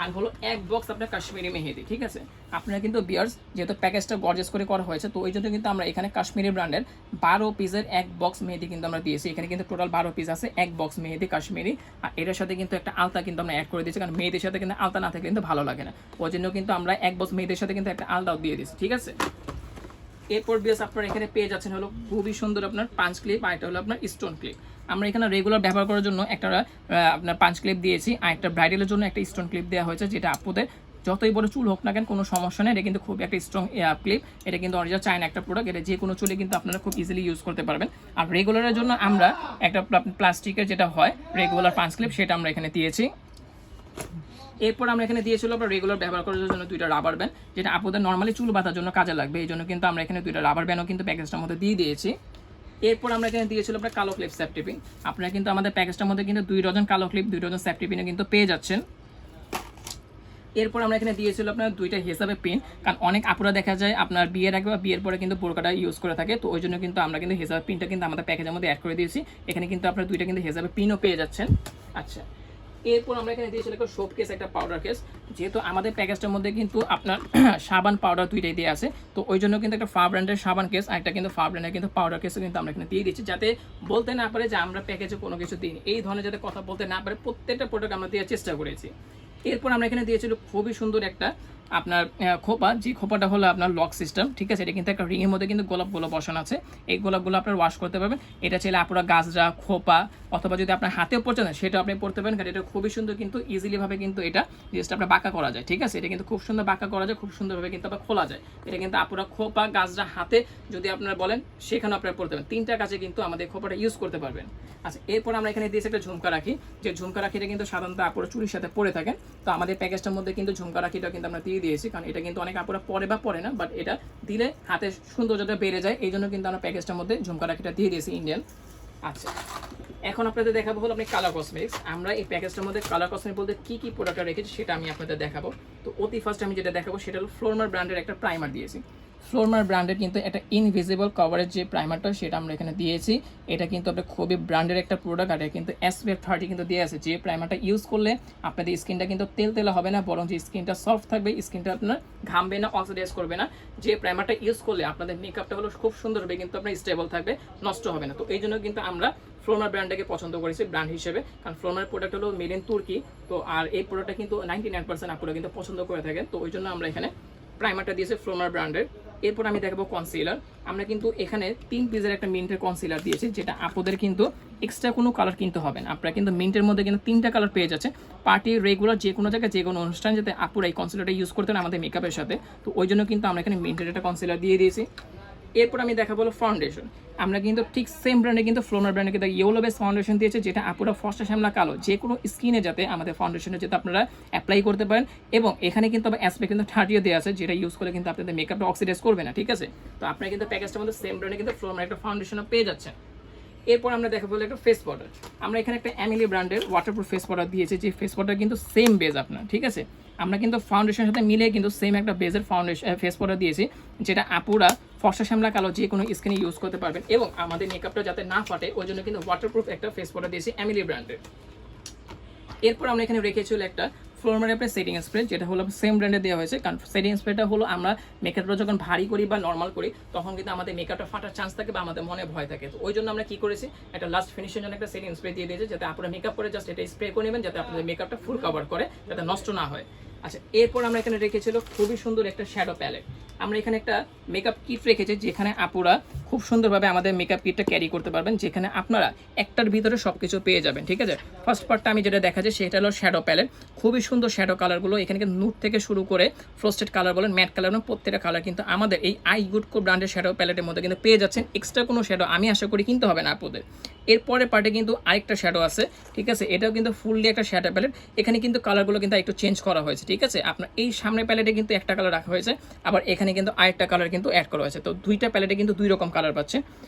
আর হলো এক বক্স আপনার কাশ্মীরি মেহেদি। ঠিক আছে, আপনারা কিন্তু বিয়ার্স যেহেতু প্যাকেজটা গর্জিয়াস করে করা হয়েছে, তো ওই জন্য কিন্তু আমরা এখানে কাশ্মীরি ব্র্যান্ডের 12 পিসের এক বক্স মেহেদি কিন্তু আমরা দিয়েছি। এখানে কিন্তু টোটাল 12 পিস আছে, এক বক্স মেহেদি কাশ্মীরি। আর এটার সাথে কিন্তু একটা আলতা কিন্তু আমরা অ্যাড করে দিয়েছি, কারণ মেহেদির সাথে কিন্তু আলতা না থাকলে কিন্তু ভালো লাগে না, ওই জন্য কিন্তু আমরা এক বক্স মেহেদির সাথে কিন্তু একটা আলতাও দিয়ে দিয়েছি। ঠিক আছে, এরপর বিয়ার্স আপনারা এখানে পেয়ে যাচ্ছেন হলো খুবই সুন্দর আপনার পাঞ্চ ক্লিপ, আর এটা হলো আপনার স্টোন ক্লিপ। আমরা এখানে রেগুলার ব্যবহার করার জন্য একটা আপনার পাঞ্চ ক্লিপ দিয়েছি, আর একটা ব্রাইডালের জন্য একটা স্টোন ক্লিপ দেওয়া হয়েছে, যেটা আপুদের যতই বড় চুল হোক না কেন কোনো সমস্যা নেই। এটা কিন্তু খুব একটা স্ট্রং ক্লিপ, এটা কিন্তু অরিজিনাল চায়না একটা প্রোডাক্ট, এটা যে কোনো চুলে কিন্তু আপনারা খুব ইজিলি ইউজ করতে পারবেন। আর রেগুলারের জন্য আমরা একটা প্লাস্টিকের যেটা হয় রেগুলার পাঞ্চ ক্লিপ, সেটা আমরা এখানে দিয়েছি। এরপর আমরা এখানে দিয়েছিল আমরা রেগুলার ব্যবহার করার জন্য দুইটা রাবার ব্যান্ড, যেটা আপনাদের নর্মালি চুল বাঁধার জন্য কাজে লাগবে, এই জন্য কিন্তু আমরা এখানে দুইটা রাবার ব্যান্ডও কিন্তু প্যাকেজটার মধ্যে দিয়ে দিয়েছি। এরপর আমরা এখানে দিয়েছিল আপনার কালো ক্লিপ স্যাপ টিপিং। আপনারা কিন্তু আমাদের প্যাকেজটার মধ্যে কিন্তু 2 ডজন কালো ক্লিপ 2 ডজন স্যাপ টিপিংও কিন্তু পেয়ে যাচ্ছেন। এরপর আমরা এখানে দিয়েছিল আপনার 2টা হিসাবে পিন, কারণ অনেক আপুরা দেখা যায় আপনার বিয়ের আগে বা বিয়ের পরে কিন্তু বোরকাটা ইউজ করে থাকে, তো ওই জন্য কিন্তু আমরা কিন্তু হিসাবে পিনটা কিন্তু আমাদের প্যাকেজের মধ্যে অ্যাড করে দিয়েছি। এখানে কিন্তু আপনার 2টা কিন্তু হিসাবে পিনও পেয়ে যাচ্ছেন। আচ্ছা, এরপর আমরা এখানে দিয়েছিল একটা সোপ কেস, একটা পাউডার কেস। যেহেতু আমাদের প্যাকেজটার মধ্যে কিন্তু আপনার সাবান পাউডার 2টাই দিয়ে আছে, তো ওই জন্য কিন্তু একটা ফা ব্র্যান্ডের সাবান কেস আর একটা কিন্তু ফা ব্র্যান্ডের কিন্তু পাউডার কেসও কিন্তু আমরা এখানে দিয়ে দিচ্ছি, যাতে বলতে না পারে যে আমরা প্যাকেজে কোনো কিছু দিই, এই ধরনের যাতে কথা বলতে না পারে প্রত্যেকটা প্রোডাক্ট আমরা দেওয়ার চেষ্টা করেছি। এরপর আমরা এখানে দিয়েছিল খুবই সুন্দর একটা আপনার খোপা, যে খোপাটা হলো আপনার লক সিস্টেম, ঠিক আছে। এটা কিন্তু একটা রিংয়ের মধ্যে কিন্তু গোলাপগুলো বসানো আছে, এই গোলাপগুলো আপনার ওয়াশ করতে পারবেন। এটা চাইলে আপনারা গাজরা খোপা অথবা যদি আপনার হাতেও পড়ছে না সেটা আপনি পড়তে পারেন, কারণ এটা খুবই সুন্দর কিন্তু ইজিলিভাবে কিন্তু এটা জাস্ট আপনার বাঁকা করা যায়, ঠিক আছে। এটা কিন্তু খুব সুন্দর বাঁকা করা যায়, খুব সুন্দরভাবে কিন্তু আবার খোলা যায়। এটা কিন্তু আপনারা খোপা গাজরা হাতে যদি আপনারা বলেন সেখানে আপনারা পড়তে পারেন, 3টা কাজে কিন্তু আমাদের খোপাটা ইউজ করতে পারবেন। আচ্ছা, এরপর আমরা এখানে দিয়েছি একটা ঝুমকা রাখি, যে ঝুমকা রাখিটা কিন্তু সাধারণত আপনারা চুরির সাথে পরে থাকেন, তো আমাদের প্যাকেজটার মধ্যে কিন্তু ঝুমকা রাখিটা কিন্তু আমরা দিয়ে দিয়েছি, কারণ এটা কিন্তু অনেক আপুরা পরে বা পরে না, বাট এটা দিলে হাতে সৌন্দর্যটা বেড়ে যায়, এই জন্য কিন্তু আমরা প্যাকেজটার মধ্যে ঝুমকা রাখিটা দিয়ে দিয়েছি ইন্ডিয়ান। আচ্ছা, এখন আপনাদের দেখাবো হলো আপনি কালার কসমেটিক্স। আমরা এই প্যাকেজটার মধ্যে কালার কসমেটিক্স বলতে কী কী প্রোডাক্ট রেখেছি সেটা আমি আপনাদের দেখাবো। তো অতি ফার্স্ট আমি যেটা দেখাবো সেটা হলো ফ্লোরমার ব্র্যান্ডের একটা প্রাইমার দিয়েছি। ফ্লোরমার ব্র্যান্ডের কিন্তু একটা ইনভিজিবল কভারেজ যে প্রাইমারটা সেটা আমরা এখানে দিয়েছি। এটা কিন্তু আপনার খুবই ব্র্যান্ডের একটা প্রোডাক্ট, আর কিন্তু SPF 30 কিন্তু দিয়ে আছে, যে প্রাইমারটা ইউজ করলে আপনাদের স্কিনটা কিন্তু তেল হবে না, বরং যে স্কিনটা সফট থাকবে, স্কিনটা আপনার ঘামবে না, অক্সিডাইজ করবে না। যে প্রাইমারটা ইউজ করলে আপনাদের মেকআপটা হলো খুব সুন্দর হবে, কিন্তু আপনার স্টেবল থাকবে, নষ্ট হবে না। তো এই জন্য কিন্তু আমরা ফ্লোরমার ব্র্যান্ডটাকে পছন্দ করেছি ব্র্যান্ড হিসেবে, কারণ ফ্লোরমার প্রোডাক্ট হলো মেড ইন তুর্কি, তো আর এই প্রোডাক্টটা কিন্তু 99% আপনারা কিন্তু পছন্দ করে থাকেন, তো ওই জন্য আমরা এখানে প্রাইমারটা দিয়েছি ফ্লোরমার ব্র্যান্ডের। এরপর আমি দেখাবো কনসিলার। আমরা কিন্তু এখানে 3 পিসের একটা মিন্টের কনসিলার দিয়েছি, যেটা আপনাদের কিন্তু এক্সট্রা কোনো কালার কিনতে হবে না। আপনারা কিন্তু মিন্টের মধ্যে কিন্তু 3টা কালার পেয়ে যাচ্ছে, পার্টি রেগুলার যে কোনো জায়গায় যে কোনো অনুষ্ঠান যাতে আপুরা এই কনসিলারটা ইউজ করতেন আমাদের মেকআপের সাথে, তো ওই জন্য কিন্তু আমরা এখানে মিন্টের একটা কনসিলার দিয়ে দিয়েছি। এরপর আমি দেখাবো ফাউন্ডেশন। আমরা কিন্তু ঠিক সেম ব্র্যান্ডে কিন্তু ফ্লোরমার ব্র্যান্ডে কিন্তু ইয়েলো বেস ফাউন্ডেশন দিয়েছে, যেটা আপুরা ফর্সা শ্যামলা কালো যে কোনো স্কিনে যাতে আমাদের ফাউন্ডেশনে যাতে আপনারা অ্যাপ্লাই করতে পারেন, এবং এখানে কিন্তু আবার SPF কিন্তু 30 দেওয়া আছে, যেটা ইউজ করে কিন্তু আপনাদের মেকআপটা অক্সিডাইজ করবে না, ঠিক আছে। তো আপনারা কিন্তু প্যাকেজটার মধ্যে সেম ব্র্যান্ডে কিন্তু ফ্লোরমার একটা ফাউন্ডেশনও পেয়ে যাচ্ছেন। এরপর আমরা দেখাবো একটা ফেস পাউডার। আমরা এখানে একটা এমিলি ব্র্যান্ডের ওয়াটারপ্রুফ ফেস পাউডার দিয়েছি, যে ফেস পাউডার কিন্তু সেম বেজ আপনার, ঠিক আছে। আমরা কিন্তু ফাউন্ডেশনের সাথে মিলে কিন্তু সেম একটা বেজের ফাউন্ডেশন ফেস পাউডার দিয়েছি, যেটা আপুরা ফর্সা শ্যামলা কালো যে কোনো স্কিনে ইউজ করতে পারবেন, এবং আমাদের মেকআপটা যাতে না ফাটে ওই জন্য কিন্তু ওয়াটারপ্রুফ একটা ফেস পাউডার দিয়েছি এমিলি ব্র্যান্ডের। এরপর আমরা এখানে রেখেছিল একটা ফ্লোরমারের একটা সেটিং স্প্রে, যেটা হলো সেম ব্র্যান্ডে দেওয়া হয়েছে, কারণ সেটিং স্প্রেটা হলো আমরা মেকআপটা যখন ভারী করি বা নর্মাল করি তখন কিন্তু আমাদের মেকআপটা ফাটার চান্স থাকে বা আমাদের মনে ভয় থাকে, তো ওই জন্য আমরা কি করেছি একটা লাস্ট ফিনিশের জন্য একটা সেটিং স্প্রে দিয়ে দিয়েছি, যাতে আপনারা মেকআপ করে জাস্ট এটা স্প্রে করে নেবেন, যাতে আপনাদের মেকআপটা ফুল কভার করে, যাতে নষ্ট না হয়। আচ্ছা, এরপর আমরা এখানে রেখেছিল খুবই সুন্দর একটা শ্যাডো প্যালেট। আমরা এখানে একটা মেকআপ কিট রেখেছি, যেখানে আপুরা খুব সুন্দরভাবে আমাদের মেকআপ কিটটা ক্যারি করতে পারবেন, যেখানে আপনারা একটার ভিতরে সব কিছু পেয়ে যাবেন, ঠিক আছে। ফার্স্ট পার্টটা আমি যেটা দেখা যায় সেটা হলো শ্যাডো প্যালেট। খুবই সুন্দর শ্যাডো কালারগুলো, এখানে কিন্তু নুট থেকে শুরু করে ফ্রস্টেড কালার বলেন, ম্যাট কালার বলেন, প্রত্যেকটা কালার কিন্তু আমাদের এই আই গুড কো ব্র্যান্ডের শ্যাডো প্যালেটের মধ্যে কিন্তু পেয়ে যাচ্ছেন। এক্সট্রা কোনো শ্যাডো আমি আশা করি কিনতে হবে না আপনাদের। এরপরে পার্টে কিন্তু আরেকটা শ্যাডো আছে, ঠিক আছে। এটাও কিন্তু ফুললি একটা শ্যাডো প্যালেট, এখানে কিন্তু কালারগুলো কিন্তু একটু চেঞ্জ করা হয়েছে, ঠিক আছে। আপনার এই সামনে প্যালেটে কিন্তু একটা কালার রাখা হয়েছে, আবার এখানে কিন্তু আরেকটা কালার কিন্তু অ্যাড করা হয়েছে, তো 2টা প্যালেটে কিন্তু 2 রকম কালার পাচ্ছে।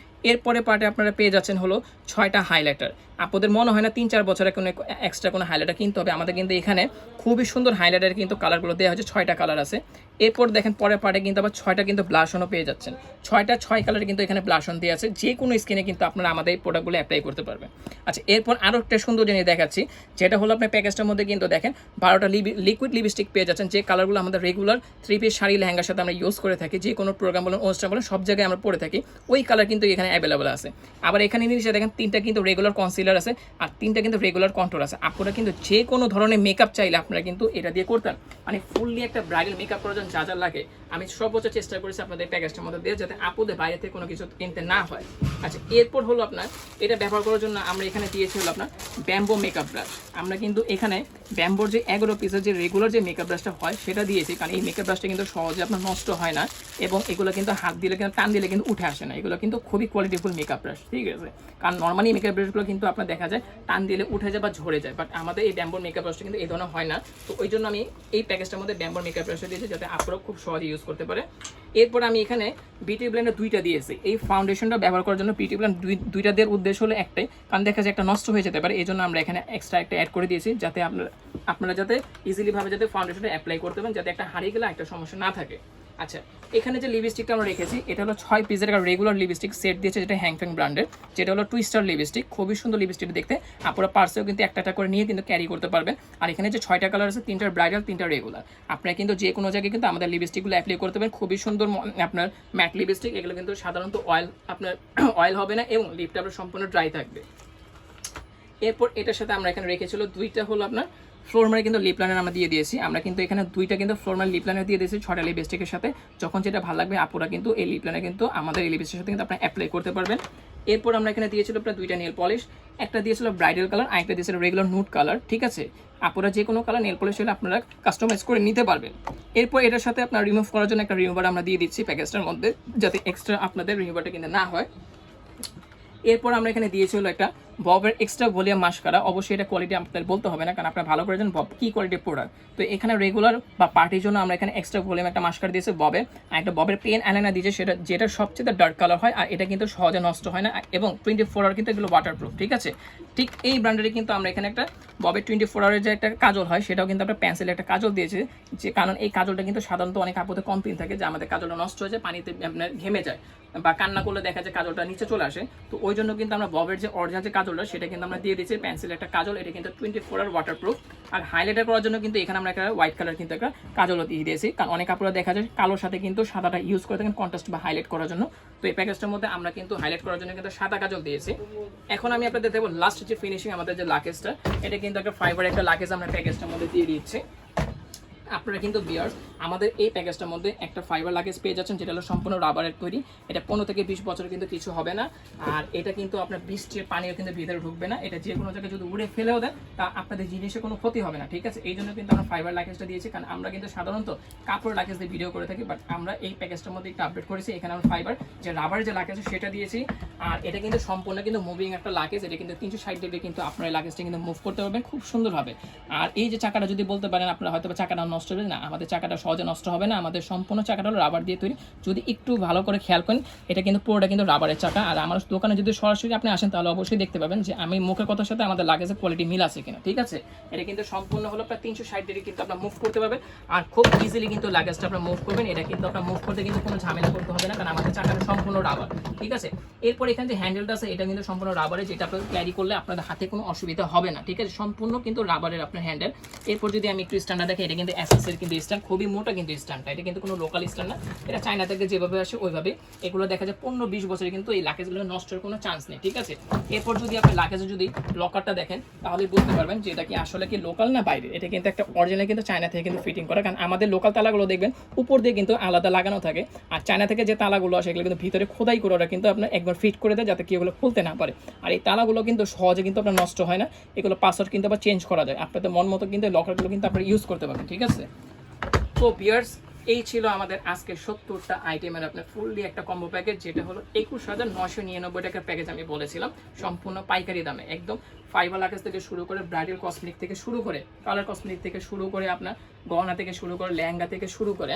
এরপরে পার্টে আপনারা পেয়ে যাচ্ছেন হলো 6টা হাইলাইটার। আপনাদের মনে হয় না 3-4 বছরে কোনো এক্সট্রা কোনো হাইলাইটার কিনতে হবে, আমাদের কিন্তু এখানে খুবই সুন্দর হাইলাইটার কিন্তু কালারগুলো দেওয়া হয়েছে, 6টা কালার আছে। এরপর দেখেন পরের পার্টে কিন্তু আবার 6টা কিন্তু ব্লাশনও পেয়ে যাচ্ছেন, 6 কালারে কিন্তু এখানে ব্লাশন দিয়ে আছে, যে কোনো স্কিনে কিন্তু আপনারা আমাদের এই প্রোডাক্টগুলো অ্যাপ্লাই করতে পারবেন। আচ্ছা, এরপর আরও একটা সুন্দর জিনিস দেখাচ্ছি, যেটা হলো আপনার প্যাকেজটার মধ্যে কিন্তু দেখেন 12টা লিকুইড লিপস্টিক পেয়ে যাচ্ছেন, যে কালারগুলো আমাদের রেগুলার 3 পিস শাড়ি লেহেঙ্গার সাথে আমরা ইউজ করে থাকি, যে কোনো প্রোগ্রাম বলেন অনুষ্ঠান বলেন সব জায়গায় আমরা পরে থাকি, ওই কালার কিন্তু এখানে অ্যাভেলেবল আছে। আবার এখানে নিচে দেখেন 3টা কিন্তু রেগুলার কনসিলার আছে, আর 3টা কিন্তু রেগুলার কন্ট্রোল আছে। আপনারা কিন্তু যে কোনো ধরনের মেকআপ চাইলে আপনারা কিন্তু এটা দিয়ে করতেন, মানে ফুললি একটা ব্রাইডাল মেকআপ করার জন্য যা যা লাগে আমি সর্বোচ্চ চেষ্টা করেছি আপনাদের প্যাকেজটার মধ্যে দিয়ে, যাতে আপুদের বাইরে থেকে কোনো কিছু কিনতে না হয়। আচ্ছা, এরপর হলো আপনার এটা ব্যবহার করার জন্য আমরা এখানে দিয়েছি হলো আপনার ব্যাম্বো মেকআপ ব্রাশ। আমরা কিন্তু এখানে ব্যাম্বোর যে 11 পিসের যে রেগুলার যে মেকআপ ব্রাশটা হয় সেটা দিয়েছি, কারণ এই মেকআপ ব্রাশটা কিন্তু সহজে আপনার নষ্ট হয় না, এবং এগুলো কিন্তু হাত দিলে কিন্তু টান দিলে কিন্তু উঠে আসে না, এগুলো কিন্তু খুবই কোয়ালিটিফুল মেকআপ ব্রাশ, ঠিক আছে। কারণ নর্মালি মেকআপ ব্রাশগুলো কিন্তু আপনার দেখা যায় টান দিলে উঠে যায় বা ঝরে যায়, বাট আমাদের এই ব্যাম্বোর মেকআপ ব্রাশটা কিন্তু এই ধরনের হয় না, তো ওই জন্য আমি এই প্যাকেজটার মধ্যে ব্যাম্বোর মেকআপ ব্রাশটা দিয়েছি, যাতে আপনারাও খুব সহজে ইউজ করতে পারে। এরপর আমি এখানে বিউটি ব্লেন্ডার দুইটা দিয়েছি। এই ফাউন্ডেশনটা ব্যবহার করার জন্য বিউটি ব্লেন্ড দুইটা দেওয়ার উদ্দেশ্য হলো একটাই, কারণ দেখা যায় একটা নষ্ট হয়ে যেতে পারে, এই জন্য আমরা এখানে এক্সট্রা একটা অ্যাড করে দিয়েছি, যাতে আপনারা যাতে ইজিলিভাবে যাতে ফাউন্ডেশনটা অ্যাপ্লাই করতে পারেন, যাতে একটা হারিয়ে গেলে একটা সমস্যা না থাকে। আচ্ছা, এখানে যে লিপস্টিকটা আমরা রেখেছি এটা হলো 6 পিসের একটা রেগুলার লিপস্টিক সেট দিয়েছে, যেটা হ্যাংফ্যাং ব্র্যান্ডের, যেটা হলো টুইস্টার লিপস্টিক। খুবই সুন্দর লিপস্টিক দেখতে, আপনারা পার্সেও কিন্তু একটা করে নিয়ে কিন্তু ক্যারি করতে পারবেন। আর এখানে যে 6টা কালার আছে, 3টা ব্রাইডাল 3টা রেগুলার, আপনারা কিন্তু যে কোনো জায়গায় কিন্তু আমাদের লিপস্টিকগুলো অ্যাপ্লাই করতে পারেন। খুবই সুন্দর আপনার ম্যাট লিপস্টিক, এগুলো কিন্তু সাধারণত আপনার অয়েল হবে না এবং লিপটা আপনার সম্পূর্ণ ড্রাই থাকবে। এরপর এটার সাথে আমরা এখানে রেখেছিল দুইটা হলো আপনার ফ্লোরমারে কিন্তু লিপ লাইনার আমরা দিয়ে দিয়েছি। আমরা কিন্তু এখানে দুইটা কিন্তু ফ্লোরমার লিপ লাইনার দিয়ে দিয়েছি 6টা লিপস্টিকের সাথে। যখন যেটা ভালো লাগবে আপুরা কিন্তু এই লিপ লাইনার কিন্তু আমাদের এই লিপস্টিকের সাথে কিন্তু আপনারা অ্যাপ্লাই করতে পারবেন। এরপর আমরা এখানে দিয়েছিল আপনার দুইটা নেল পলিশ, একটা দিয়েছিল ব্রাইডাল কালার, আরেকটা দিয়েছিল রেগুলার নুড কালার। ঠিক আছে, আপুরা যে কোনো কালার নেল পলিশ হলে আপনারা কাস্টমাইজ করে নিতে পারবেন। এরপর এটার সাথে আপনার রিমুভ করার জন্য একটা রিমুভার আমরা দিয়ে দিচ্ছি প্যাকেজটার মধ্যে, যাতে এক্সট্রা আপনাদের রিমুভারটা কিন্তু না হয়। এরপর আমরা এখানে দিয়েছিল একটা ববের এক্সট্রা ভলিউম মাস্কারা। অবশ্যই এটা কোয়ালিটি আপনাদের বলতে হবে না, কারণ আপনারা ভালো করে জানেন বব কী কোয়ালিটির প্রোডাক্ট। তো এখানে রেগুলার বা পার্টির জন্য আমরা এখানে এক্সট্রা ভলিউম একটা মাস্কারা দিয়েছি ববের, আর একটা ববের পেন আইলাইনার দিয়েছে, যেটা সবচেয়ে ডার্ক কালার হয়, আর এটা কিন্তু সহজে নষ্ট হয় না এবং 24 আওয়ার কিন্তু এগুলো ওয়াটারপ্রুফ। ঠিক আছে, ঠিক এই ব্র্যান্ডেরই কিন্তু আমরা এখানে একটা ববের 24 আওয়ারের যে একটা কাজল হয়, সেটাও কিন্তু আমরা পেন্সিলে একটা কাজল দিয়েছি, যে কারণ এই কাজলটা কিন্তু সাধারণত অনেক আপুতে কমপ্লেন থাকে যে আমাদের কাজলটা নষ্ট হয়ে যায়, পানিতে আপনার ঘেমে যায় বা কান্না করলে দেখা যায় কাজলটা নিচে চলে আসে। তো ওই জন্য কিন্তু আমরা ববের যে অরিজিনাল যে কাজলটা সেটা কিন্তু আমরা দিয়ে দিয়েছি পেন্সিল একটা কাজল, এটা কিন্তু 24 আওয়ার ওয়াটারপ্রুফ। আর হাইলাইটার করার জন্য কিন্তু এখানে আমরা একটা হোয়াইট কালার কিন্তু একটা কাজলও দিয়ে দিয়েছি, কারণ অনেক আপুরা দেখা যায় কালোর সাথে কিন্তু সাদাটা ইউজ করে থাকেন কন্ট্রাস্ট বা হাইলাইট করার জন্য। তো এই প্যাকেজটার মধ্যে আমরা কিন্তু হাইলাইট করার জন্য কিন্তু সাদা কাজল দিয়েছি। এখন আমি আপনাদের দেবো লাস্ট যে ফিনিশিং আমাদের যে লাকেজটা, এটা কিন্তু একটা ফাইবার একটা লাকেজ আমরা প্যাকেজটার মধ্যে দিয়ে দিচ্ছি। আপনারা কিন্তু ভিউয়ার্স আমাদের এই প্যাকেজটার মধ্যে একটা ফাইবার লাগেজ পেয়ে যাচ্ছেন, যেটা হলো সম্পূর্ণ রাবারের তৈরি। এটা 15 থেকে 20 বছর কিন্তু কিছু হবে না, আর এটা কিন্তু আপনার বৃষ্টির পানিও কিন্তু ভিতরে ঢুকবে না। এটা যে কোনো জায়গায় যদি উড়ে ফেলেও দেন তা আপনাদের জিনিসে কোনো ক্ষতি হবে না। ঠিক আছে, এই জন্য কিন্তু আমরা ফাইবার লাগেজটা দিয়েছি, কারণ আমরা কিন্তু সাধারণত কাপড় লাগেজ দিয়ে ভিডিও করে থাকি, বাট আমরা এই প্যাকেজটার মধ্যে একটু আপডেট করেছি। এখানে আমরা ফাইবার যে রাবারের যে লাগেজ সেটা দিয়েছি, আর এটা কিন্তু সম্পূর্ণ কিন্তু মুভিং একটা লাগেজ। এটা কিন্তু 360 ডিগ্রি কিন্তু আপনার এই লাগেজটা কিন্তু মুভ করতে পারবেন খুব সুন্দরভাবে। আর এই যে চাকাটা যদি বলতে পারেন আপনারা হয়তো চাকাটা নষ্ট হবে না, আমাদের চাকাটা সহজে নষ্ট হবে না। আমাদের সম্পূর্ণ চাকাটা হলো রাবার দিয়ে তৈরি। যদি একটু ভালো করে খেয়াল করেন, এটা কিন্তু পুরোটা কিন্তু রাবারের চাকা। আর আমার দোকানে যদি সরাসরি আপনি আসেন তাহলে অবশ্যই দেখতে পাবেন যে আমি মুখের কথার সাথে আমাদের লাগেজের কোয়ালিটি মিল আছে কিনা। ঠিক আছে, এটা কিন্তু সম্পূর্ণ হলো প্রায় 360 ডিগ্রি কিন্তু আপনার মুভ করতে পারবেন, আর খুব ইজিলি কিন্তু লাগেজটা আপনার মুভ করবেন। এটা কিন্তু আপনার মুভ করতে কিন্তু কোনো ঝামেলা করতে হবে না, কারণ আমাদের চাকাটা সম্পূর্ণ রাবার। ঠিক আছে, এরপর এখানে যে হ্যান্ডেলটা আছে এটা কিন্তু সম্পূর্ণ রাবারের, যেটা আপনার ক্যারি করলে আপনাদের হাতে কোনো অসুবিধা হবে না। ঠিক আছে, সম্পূর্ণ কিন্তু রাবারের আপনার হ্যান্ডেল। এরপর যদি আমি একটু স্ট্যান্ডার্ড দেখি, এটা কিন্তু এসএসের কিন্তু স্ট্যান্ড, খুবই মোটা কিন্তু স্ট্যান্ডটা, এটা কিন্তু কোনো লোকাল স্ট্যান্ড না, এটা চায়না থেকে যেভাবে আসে ওইভাবে। এগুলো দেখা যায় 15-20 বছরে কিন্তু এই লাগেজগুলো নষ্টের কোনো চান্স নেই। ঠিক আছে, এরপর যদি আপনি লাগেজে যদি লকারটা দেখেন তাহলে বুঝতে পারবেন যে এটা কি আসলে কি লোকাল না বাইরে। এটা কিন্তু একটা অরিজিনাল কিন্তু চায়না থেকে কিন্তু ফিটিং করা, কারণ আমাদের লোকাল তালাগুলো দেখবেন উপর দিয়ে কিন্তু আলাদা লাগানো থাকে, আর চায়না থেকে যে তালাগুলো আসে এগুলো কিন্তু ভিতরে খোদাই করে ওরা কিন্তু আপনার একবার ফিট করে দেয়, যাতে কি এগুলো খুলতে না পারে। আর এই তালাগুলো কিন্তু সহজে কিন্তু আপনার নষ্ট হয় না, এগুলো পাসওয়ার্ড কিন্তু আবার চেঞ্জ করা যায়, আপনাদের মন মতো কিন্তু লকারগুলো কিন্তু আপনারা ইউজ করতে পারবেন। ঠিক আছে, তো ভিউয়ার্স এই ছিল আমাদের আজকে 70টা আইটেমের আপনার ফুললি একটা কম্বো প্যাকেজ, যেটা হলো 21,999 টাকার প্যাকেজ আমি বলেছিলাম, সম্পূর্ণ পাইকারি দামে। একদম ফাইবার লাগেজ থেকে শুরু করে ব্রাইডাল কসমেটিক থেকে শুরু করে কালার কসমেটিক থেকে শুরু করে আপনার গহনা থেকে শুরু করে লেহেঙ্গা থেকে শুরু করে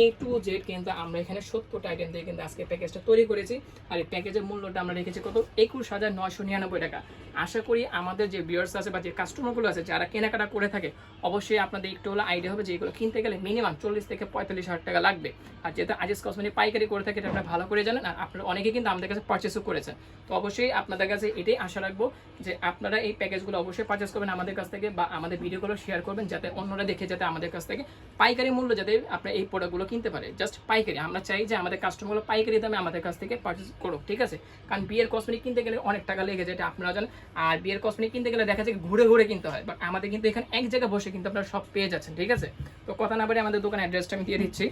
A to Z কিন্তু আমরা এখানে 70টা আইটেম দিয়ে কিন্তু আজকে প্যাকেজটা তৈরি করেছি। আর এই প্যাকেজের মূল্যটা আমরা রেখেছি কত, 21,999 টাকা। আশা করি আমাদের যে ভিউয়ার্স আছে বা যে কাস্টমারগুলো আছে যারা কেনাকাটা করে থাকে, অবশ্যই আপনাদের একটু হলো আইডিয়া হবে যে এগুলো কিনতে গেলে মিনিমাম 40 থেকে 45 হাজার টাকা লাগবে। আর যেহেতু আজিজ কসমেটিক পাইকারি করে থাকে এটা আপনারা ভালো করে জানেন, আর আপনারা অনেকে কিন্তু আমাদের কাছে পারচেসও করেছেন। তো অবশ্যই আপনাদের কাছে এটাই আশা রাখবো যে আপনারা এই প্যাকেজগুলো অবশ্যই পারচেস করবেন আমাদের কাছ থেকে, বা আমাদের ভিডিওগুলো শেয়ার করবেন, যাতে অন্যরা দেখে যাতে আমাদের কাছ থেকে পাইকারি মূল্য যাতে আপনারা এই প্রোডাক্টগুলো কিনতে পারে। জাস্ট পাইকারি, আমরা চাই যে আমাদের কাস্টমারগুলো পাইকারি দামে আমাদের কাছ থেকে পারচেস করুক। ঠিক আছে, কারণ বিয়ের কসমেটিক কিনতে গেলে অনেক টাকা লেগে যায়, এটা আপনারা জানেন। আর বিয়ের কসমেটিক কিনতে গেলে দেখা যায় ঘুরে ঘুরে কিনতে হয়, বাট আমাদের কিন্তু এখানে এক জায়গায় বসে কিন্তু আপনারা সব পেয়ে যাচ্ছেন। ঠিক আছে, তো কথা না বলে আমাদের দোকানের অ্যাড্রেসটা আমি দিয়ে দিচ্ছি।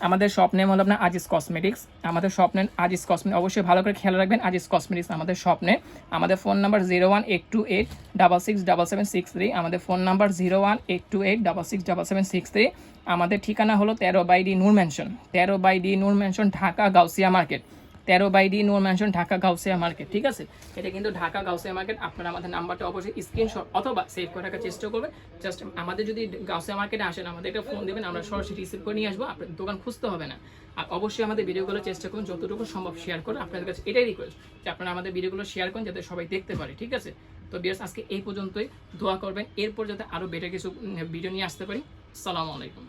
আমাদের শপ নেম হলো আপনার আজিজ কসমেটিক্স। আমাদের শপ নেম আজিজ কসমেটিক্স, অবশ্যই ভালো করে খেয়াল রাখবেন আজিজ কসমেটিক্স আমাদের শপ নেম। আমাদের ফোন নাম্বার 01828667763। আমাদের ফোন নাম্বার 01828667763। আমাদের ঠিকানা হলো 13/D Noor mansion, 13/D Noor mansion, Dhaka Gausia market. 13/D Noor mansion Dhaka Gausia market, ঠিক আছে? এটা কিন্তু ঢাকা গাউসিয়া মার্কেট। আপনারা আমাদের নাম্বারটা অবশ্যই স্ক্রিনশট অথবা সেভ করে রাখার চেষ্টা করবেন। জাস্ট আমাদের যদি গাউসিয়া মার্কেটে আসেন আমাদের একটা ফোন দেবেন, আমরা সরাসরি রিসিভ করে নিয়ে আসবো, আপনার দোকান খুঁজতে হবে না। আর অবশ্যই আমাদের ভিডিওগুলো চেষ্টা করুন যতটুকু সম্ভব শেয়ার করে। আপনাদের কাছে এটাই রিকোয়েস্ট যে আপনারা আমাদের ভিডিওগুলো শেয়ার করুন যাতে সবাই দেখতে পারে, ঠিক আছে? তো ভিউয়ার্স আজকে এই পর্যন্তই, দোয়া করবেন এরপর যাতে আরও বেটার কিছু ভিডিও নিয়ে আসতে পারি। আসসালামু আলাইকুম।